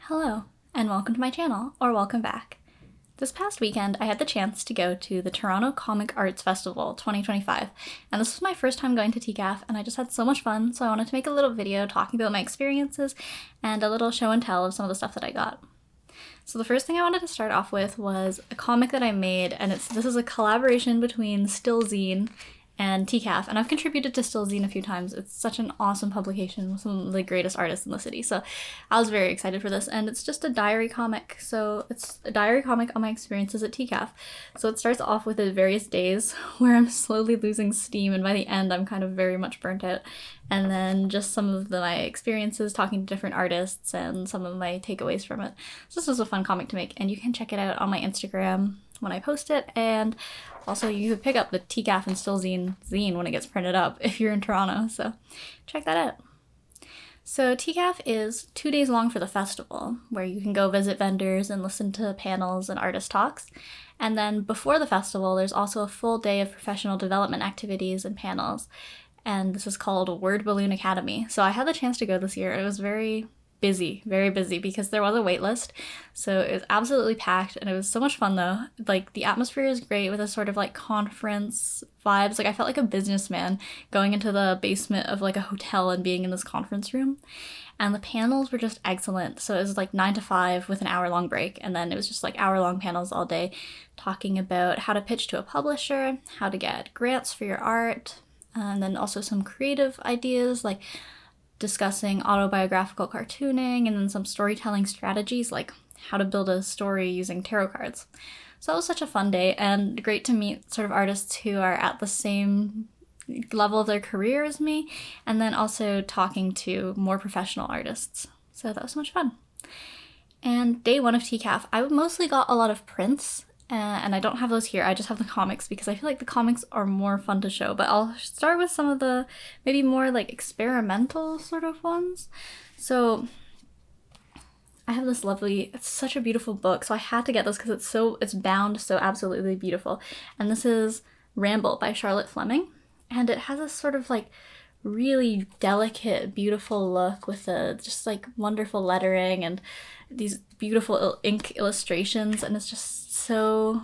Hello, and welcome to my channel, or welcome back. This past weekend, I had the chance to go to the Toronto Comic Arts Festival 2025, and this was my first time going to TCAF, and I just had so much fun, so I wanted to make a little video talking about my experiences and a little show and tell of some of the stuff that I got. So the first thing I wanted to start off with was a comic that I made, and this is a collaboration between Still Zine and TCAF, and I've contributed to Still Zine a few times. It's such an awesome publication with some of the greatest artists in the city, so I was very excited for this, and it's just a diary comic. So it's a diary comic on my experiences at TCAF. So it starts off with the various days where I'm slowly losing steam, and by the end I'm kind of very much burnt out, and then just some of my experiences talking to different artists and some of my takeaways from it. So this was a fun comic to make, and you can check it out on my Instagram when I post it, and also you could pick up the TCAF and Still Zine when it gets printed up if you're in Toronto, so check that out. So TCAF is 2 days long for the festival, where you can go visit vendors and listen to panels and artist talks. And then before the festival, there's also a full day of professional development activities and panels, and this is called Word Balloon Academy. So I had the chance to go this year. It was very busy, very busy, because there was a wait list, so it was absolutely packed, and it was so much fun though. Like, the atmosphere is great with a sort of like conference vibes. Like, I felt like a businessman going into the basement of like a hotel and being in this conference room, and the panels were just excellent. So it was like 9 to 5 with an hour-long break, and then it was just like hour-long panels all day talking about how to pitch to a publisher, how to get grants for your art, and then also some creative ideas like discussing autobiographical cartooning, and then some storytelling strategies like how to build a story using tarot cards. So that was such a fun day, and great to meet sort of artists who are at the same level of their career as me, and then also talking to more professional artists. So that was so much fun. And day one of TCAF, I mostly got a lot of prints, and I don't have those here. I just have the comics because I feel like the comics are more fun to show, but I'll start with some of the maybe more like experimental sort of ones. So I have this lovely, it's such a beautiful book, so I had to get this because it's bound so absolutely beautiful. And this is Ramble by Charlotte Fleming, and it has this sort of like really delicate, beautiful look with just like wonderful lettering and these beautiful ink illustrations, and it's just so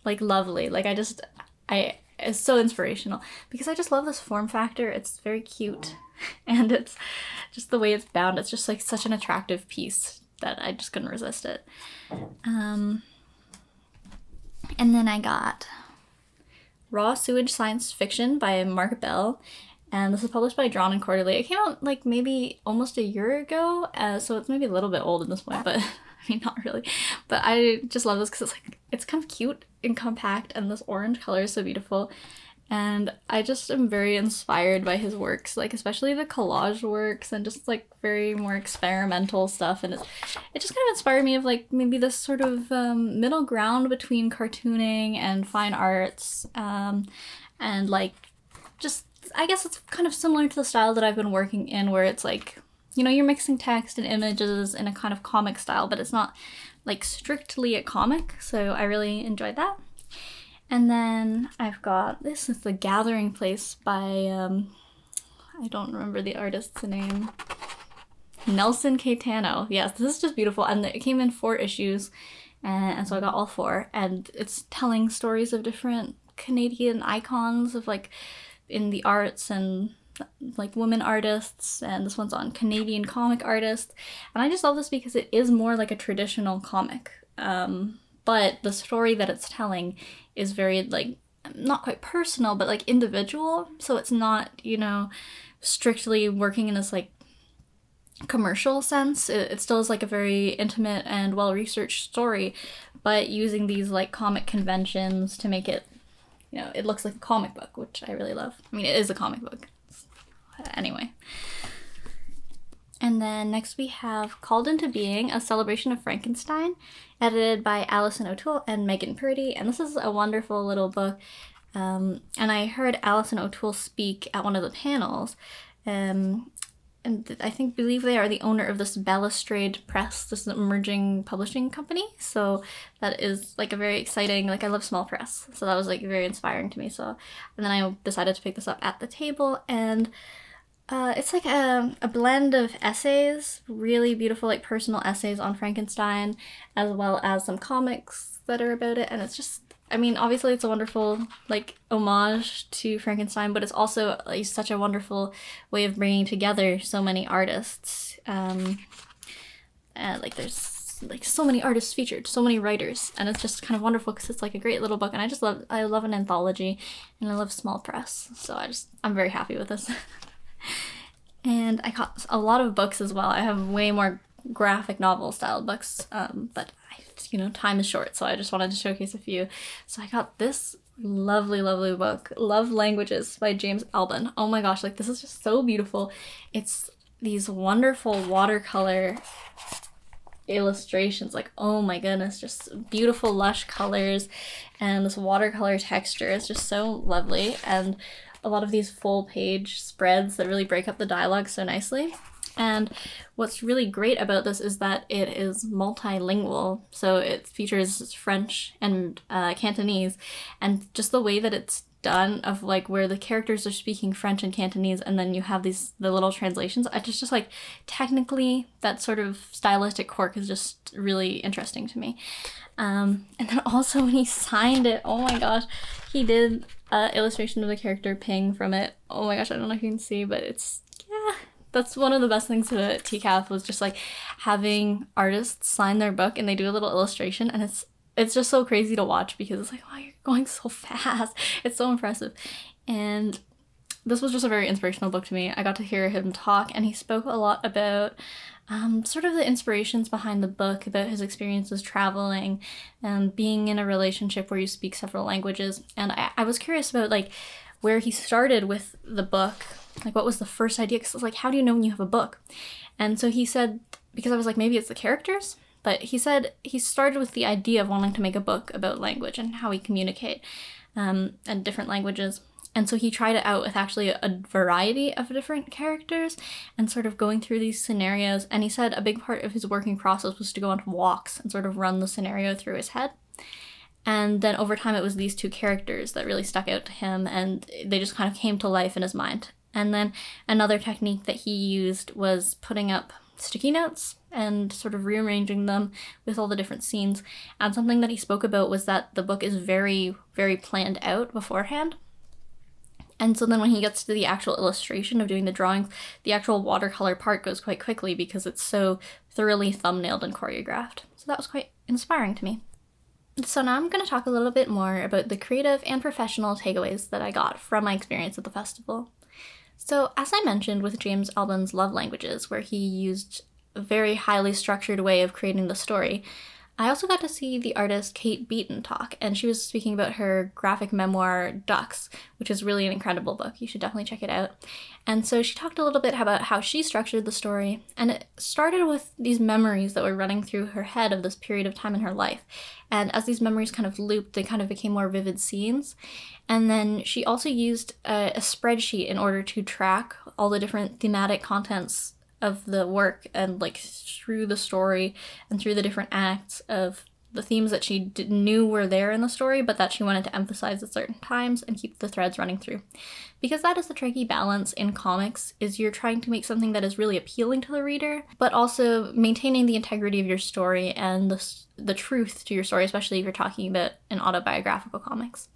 like lovely. Like, it's so inspirational because I just love this form factor. It's very cute, and it's just the way it's bound. It's just like such an attractive piece that I just couldn't resist it. And then I got Raw Sewage Science Fiction by Mark Bell, and this is published by Drawn and Quarterly. It came out like maybe almost a year ago, so it's maybe a little bit old at this point, but I mean, not really. But I just love this because it's kind of cute and compact, and this orange color is so beautiful. And I just am very inspired by his works, like especially the collage works and just like very more experimental stuff. And it just kind of inspired me of like maybe this sort of middle ground between cartooning and fine arts, and like just, I guess it's kind of similar to the style that I've been working in, where it's like, you know, you're mixing text and images in a kind of comic style, but it's not like strictly a comic. So I really enjoyed that. And then I've got this is The Gathering Place by I don't remember the artist's name. Nelson Caetano. Yes, this is just beautiful, and it came in 4 issues, and so I got all 4, and it's telling stories of different Canadian icons of like in the arts and like women artists, and this one's on Canadian comic artists. And I just love this because it is more like a traditional comic, but the story that it's telling is very like not quite personal, but like individual. So it's not, you know, strictly working in this like commercial sense. It still is like a very intimate and well-researched story, but using these like comic conventions to make it, you know, it looks like a comic book, which I really love. I mean, it is a comic book. Anyway. And then next we have Called Into Being, A Celebration of Frankenstein, edited by Alison O'Toole and Megan Purdy. And this is a wonderful little book. And I heard Alison O'Toole speak at one of the panels. And believe they are the owner of this Balustrade Press, this emerging publishing company. So that is like a very exciting, like I love small press. So that was like very inspiring to me. So, and then I decided to pick this up at the table, and It's like a blend of essays, really beautiful, like personal essays on Frankenstein, as well as some comics that are about it. And it's just, I mean, obviously it's a wonderful like homage to Frankenstein, but it's also like such a wonderful way of bringing together so many artists. And like there's like so many artists featured, so many writers, and it's just kind of wonderful because it's like a great little book. And I love an anthology, and I love small press, so I'm very happy with this. And I got a lot of books as well. I have way more graphic novel style books, but time is short, so I just wanted to showcase a few. So I got this lovely, lovely book, Love Languages by James Alban. Oh my gosh, like this is just so beautiful. It's these wonderful watercolor illustrations, like oh my goodness, just beautiful lush colors, and this watercolor texture is just so lovely, and a lot of these full page spreads that really break up the dialogue so nicely. And what's really great about this is that it is multilingual, so it features French and Cantonese, and just the way that it's done, of like where the characters are speaking French and Cantonese, and then you have the little translations. I just like technically that sort of stylistic quirk is just really interesting to me. And then also when he signed it, oh my gosh, he did illustration of the character Ping from it. Oh my gosh, I don't know if you can see, but that's one of the best things to TCAF, was just like having artists sign their book and they do a little illustration, and it's just so crazy to watch because it's like, wow, you're going so fast. It's so impressive. And this was just a very inspirational book to me. I got to hear him talk, and he spoke a lot about sort of the inspirations behind the book, about his experiences traveling and being in a relationship where you speak several languages. And I was curious about like where he started with the book, like what was the first idea, because I was like, how do you know when you have a book? And so he said, because I was like, maybe it's the characters, but he said he started with the idea of wanting to make a book about language and how we communicate and different languages. And so he tried it out with actually a variety of different characters and sort of going through these scenarios. And he said a big part of his working process was to go on walks and sort of run the scenario through his head. And then over time, it was these two characters that really stuck out to him, and they just kind of came to life in his mind. And then another technique that he used was putting up sticky notes and sort of rearranging them with all the different scenes. And something that he spoke about was that the book is very, very planned out beforehand. And so then when he gets to the actual illustration of doing the drawings, the actual watercolor part goes quite quickly because it's so thoroughly thumbnailed and choreographed. So that was quite inspiring to me. So now I'm going to talk a little bit more about the creative and professional takeaways that I got from my experience at the festival. So as I mentioned with James Alban's Love Languages, where he used a very highly structured way of creating the story, I also got to see the artist Kate Beaton talk, and she was speaking about her graphic memoir, Ducks, which is really an incredible book. You should definitely check it out. And so she talked a little bit about how she structured the story, and it started with these memories that were running through her head of this period of time in her life. And as these memories kind of looped, they kind of became more vivid scenes. And then she also used a spreadsheet in order to track all the different thematic contents of the work, and like through the story and through the different acts of the themes that she knew were there in the story, but that she wanted to emphasize at certain times and keep the threads running through. Because that is the tricky balance in comics, is you're trying to make something that is really appealing to the reader, but also maintaining the integrity of your story and the truth to your story, especially if you're talking about an autobiographical comics.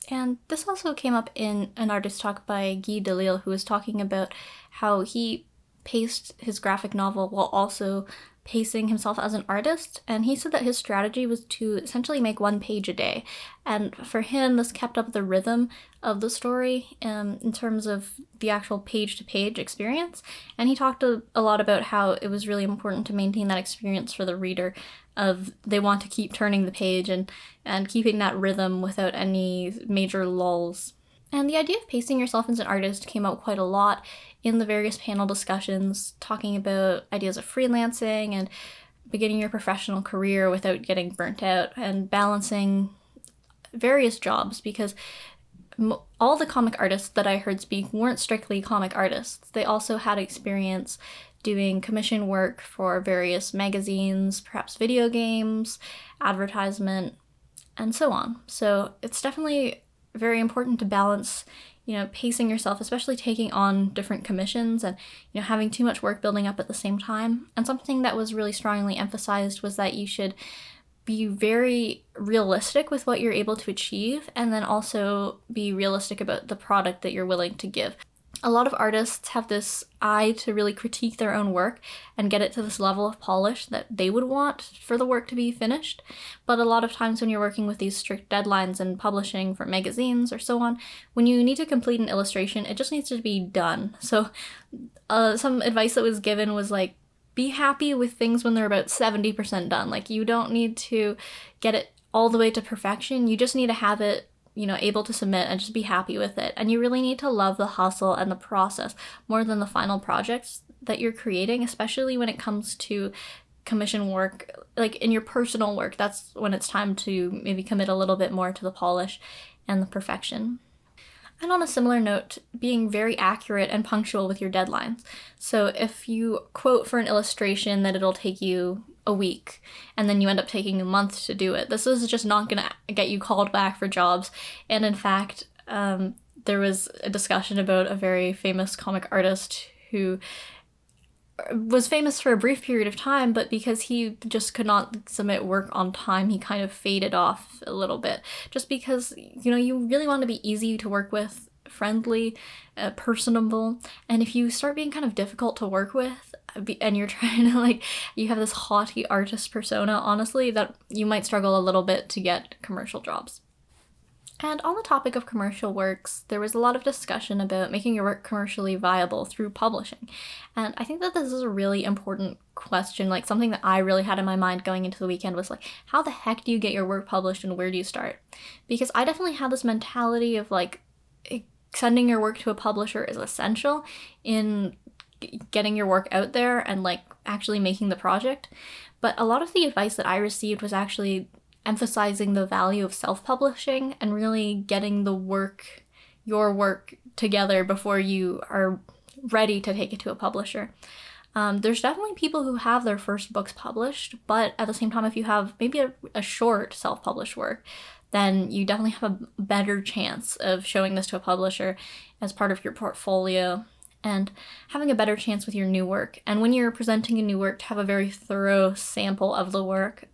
And this also came up in an artist talk by Guy Delisle, who was talking about how he paced his graphic novel while also pacing himself as an artist. And he said that his strategy was to essentially make one page a day. And for him, this kept up the rhythm of the story in terms of the actual page-to-page experience. And he talked a lot about how it was really important to maintain that experience for the reader, of they want to keep turning the page and keeping that rhythm without any major lulls. And the idea of pacing yourself as an artist came out quite a lot in the various panel discussions, talking about ideas of freelancing and beginning your professional career without getting burnt out, and balancing various jobs, because all the comic artists that I heard speak weren't strictly comic artists. They also had experience doing commission work for various magazines, perhaps video games, advertisement, and so on. So it's definitely very important to balance pacing yourself, especially taking on different commissions and, having too much work building up at the same time. And something that was really strongly emphasized was that you should be very realistic with what you're able to achieve, and then also be realistic about the product that you're willing to give. A lot of artists have this eye to really critique their own work and get it to this level of polish that they would want for the work to be finished. But a lot of times when you're working with these strict deadlines and publishing for magazines or so on, when you need to complete an illustration, it just needs to be done. So some advice that was given was like, be happy with things when they're about 70% done. Like, you don't need to get it all the way to perfection. You just need to have it able to submit and just be happy with it. And you really need to love the hustle and the process more than the final projects that you're creating, especially when it comes to commission work. Like, in your personal work, that's when it's time to maybe commit a little bit more to the polish and the perfection. And on a similar note, being very accurate and punctual with your deadlines. So if you quote for an illustration that it'll take you a week, and then you end up taking a month to do it, this is just not going to get you called back for jobs. And in fact, there was a discussion about a very famous comic artist who was famous for a brief period of time, but because he just could not submit work on time, he kind of faded off a little bit. Just because, you really want to be easy to work with, friendly, personable, and if you start being kind of difficult to work with, and you're trying to you have this haughty artist persona, honestly, that you might struggle a little bit to get commercial jobs. And on the topic of commercial works, there was a lot of discussion about making your work commercially viable through publishing. And I think that this is a really important question, something that I really had in my mind going into the weekend was how the heck do you get your work published and where do you start? Because I definitely had this mentality of sending your work to a publisher is essential in getting your work out there and actually making the project. But a lot of the advice that I received was actually emphasizing the value of self-publishing and really getting your work together before you are ready to take it to a publisher. There's definitely people who have their first books published, but at the same time, if you have maybe a short self-published work, then you definitely have a better chance of showing this to a publisher as part of your portfolio and having a better chance with your new work. And when you're presenting a new work, to have a very thorough sample of the work,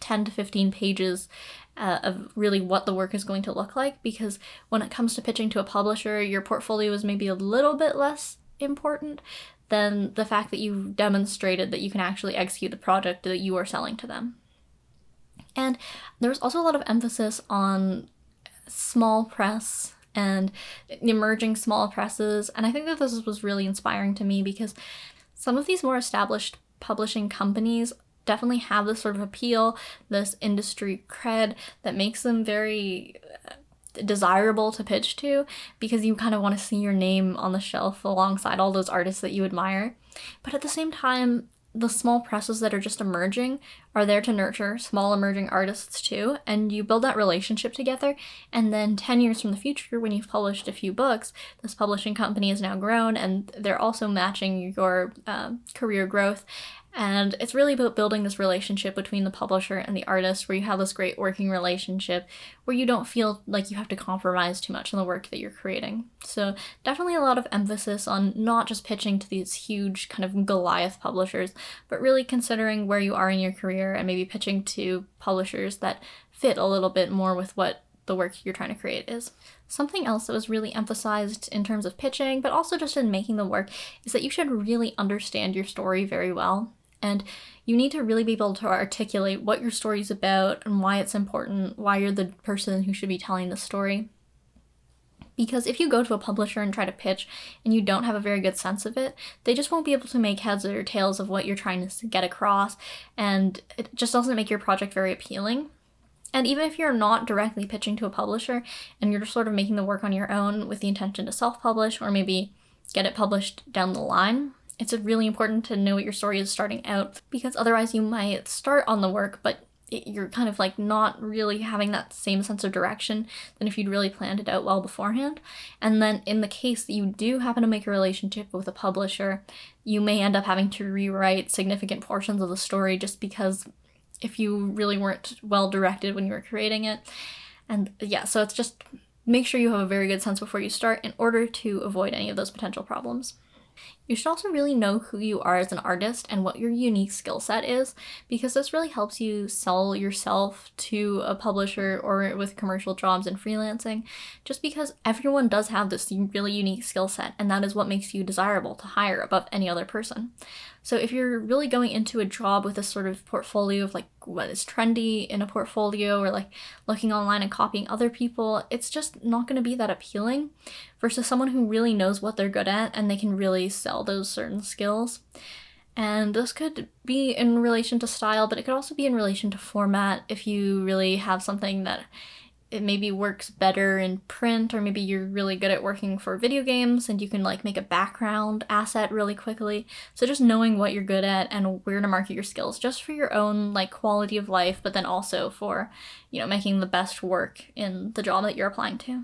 10 to 15 pages of really what the work is going to look like, because when it comes to pitching to a publisher, your portfolio is maybe a little bit less important than the fact that you've demonstrated that you can actually execute the project that you are selling to them. And there's also a lot of emphasis on small press and emerging small presses, and I think that this was really inspiring to me because some of these more established publishing companies definitely have this sort of appeal, this industry cred that makes them very desirable to pitch to, because you kind of want to see your name on the shelf alongside all those artists that you admire. But at the same time, the small presses that are just emerging are there to nurture small emerging artists too, and you build that relationship together, and then 10 years from the future, when you've published a few books, this publishing company is now grown and they're also matching your career growth. And it's really about building this relationship between the publisher and the artist, where you have this great working relationship where you don't feel like you have to compromise too much on the work that you're creating. So definitely a lot of emphasis on not just pitching to these huge kind of Goliath publishers, but really considering where you are in your career and maybe pitching to publishers that fit a little bit more with what the work you're trying to create is. Something else that was really emphasized in terms of pitching, but also just in making the work, is that you should really understand your story very well. And you need to really be able to articulate what your story is about and why it's important, why you're the person who should be telling the story. Because if you go to a publisher and try to pitch and you don't have a very good sense of it, they just won't be able to make heads or tails of what you're trying to get across, and it just doesn't make your project very appealing. And even if you're not directly pitching to a publisher and you're just sort of making the work on your own with the intention to self-publish or maybe get it published down the line, it's really important to know what your story is starting out, because otherwise you might start on the work, but you're kind of not really having that same sense of direction than if you'd really planned it out well beforehand. And then in the case that you do happen to make a relationship with a publisher, you may end up having to rewrite significant portions of the story just because if you really weren't well directed when you were creating it. And yeah, so it's just make sure you have a very good sense before you start in order to avoid any of those potential problems. You should also really know who you are as an artist and what your unique skill set is, because this really helps you sell yourself to a publisher or with commercial jobs and freelancing, just because everyone does have this really unique skill set, and that is what makes you desirable to hire above any other person. So if you're really going into a job with a sort of portfolio of like what is trendy in a portfolio, or like looking online and copying other people, it's just not going to be that appealing versus someone who really knows what they're good at and they can really sell those certain skills. And this could be in relation to style, but it could also be in relation to format. If you really have something that it maybe works better in print, or maybe you're really good at working for video games and you can like make a background asset really quickly. So just knowing what you're good at and where to market your skills, just for your own like quality of life, but then also for, making the best work in the job that you're applying to.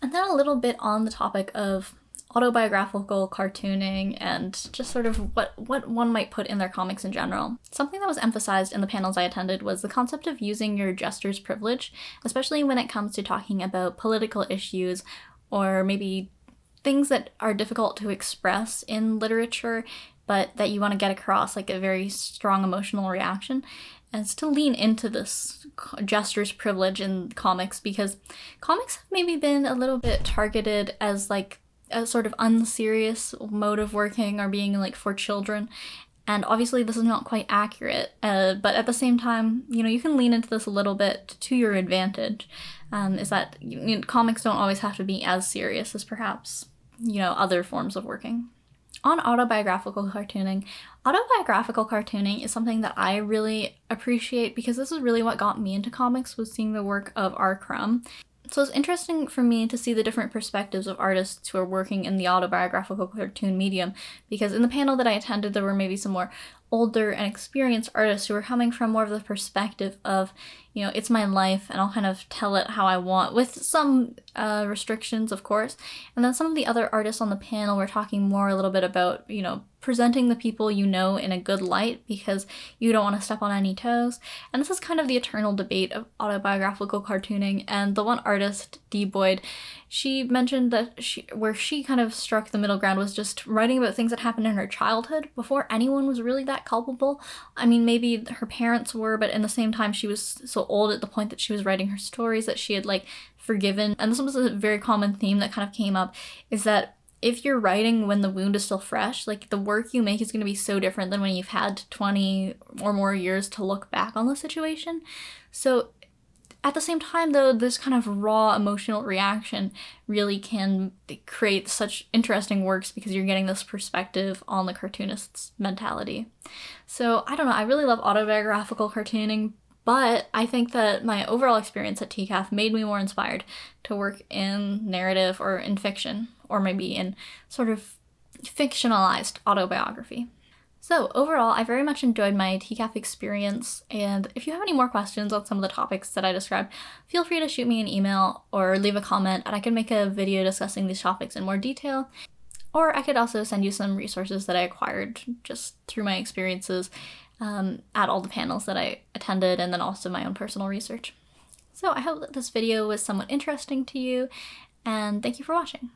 And then a little bit on the topic of autobiographical cartooning and just sort of what one might put in their comics in general. Something that was emphasized in the panels I attended was the concept of using your jester's privilege, especially when it comes to talking about political issues or maybe things that are difficult to express in literature, but that you want to get across like a very strong emotional reaction. And it's to lean into this jester's privilege in comics, because comics have maybe been a little bit targeted as like a sort of unserious mode of working or being like for children. And obviously this is not quite accurate, but at the same time, you can lean into this a little bit to your advantage. Is that comics don't always have to be as serious as perhaps, other forms of working. On autobiographical cartooning is something that I really appreciate, because this is really what got me into comics, was seeing the work of R. Crumb. So it's interesting for me to see the different perspectives of artists who are working in the autobiographical cartoon medium, because in the panel that I attended, there were maybe some more older and experienced artists who were coming from more of the perspective of, it's my life and I'll kind of tell it how I want, with some restrictions, of course. And then some of the other artists on the panel were talking more a little bit about, presenting the people in a good light, because you don't want to step on any toes. And this is kind of the eternal debate of autobiographical cartooning. And the one artist, D. Boyd, she mentioned that where she kind of struck the middle ground was just writing about things that happened in her childhood before anyone was really that culpable. I mean, maybe her parents were, but in the same time, she was so old at the point that she was writing her stories that she had like forgiven. And this was a very common theme that kind of came up, is that if you're writing when the wound is still fresh, like the work you make is going to be so different than when you've had 20 or more years to look back on the situation. So at the same time, though, this kind of raw emotional reaction really can create such interesting works, because you're getting this perspective on the cartoonist's mentality. So I don't know, I really love autobiographical cartooning, but I think that my overall experience at TCAF made me more inspired to work in narrative or in fiction, or maybe in sort of fictionalized autobiography. So overall, I very much enjoyed my TCAF experience, and if you have any more questions on some of the topics that I described, feel free to shoot me an email or leave a comment, and I can make a video discussing these topics in more detail. Or I could also send you some resources that I acquired just through my experiences at all the panels that I attended, and then also my own personal research. So I hope that this video was somewhat interesting to you, and thank you for watching.